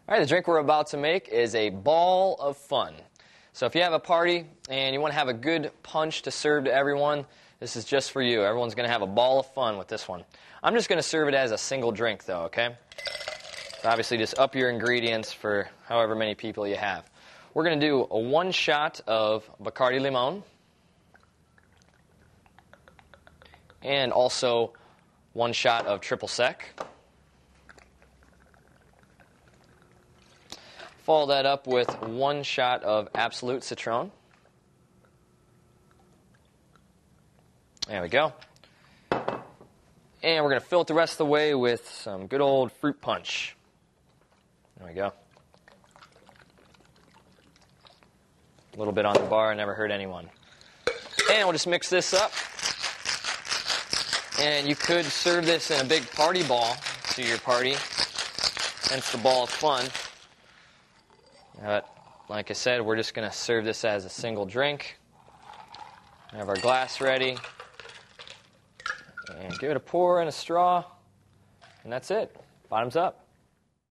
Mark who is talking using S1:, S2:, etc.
S1: All right, the drink we're about to make is a ball of fun. So if you have a party and you want to have a good punch to serve to everyone, this is just for you. Everyone's going to have a ball of fun with this one. I'm just going to serve it as a single drink, though, okay? So obviously, just up your ingredients for however many people you have. We're going to do a 1 shot of Bacardi Limon and also 1 shot of triple sec. Follow that up with 1 shot of Absolute Citron. There we go. And we're going to fill it the rest of the way with some good old fruit punch. There we go. A little bit on the bar, never hurt anyone. And we'll just mix this up. And you could serve this in a big party ball to your party, hence the ball of fun. But like I said, we're just going to serve this as a single drink. Have our glass ready. And give it a pour and a straw. And that's it. Bottoms up.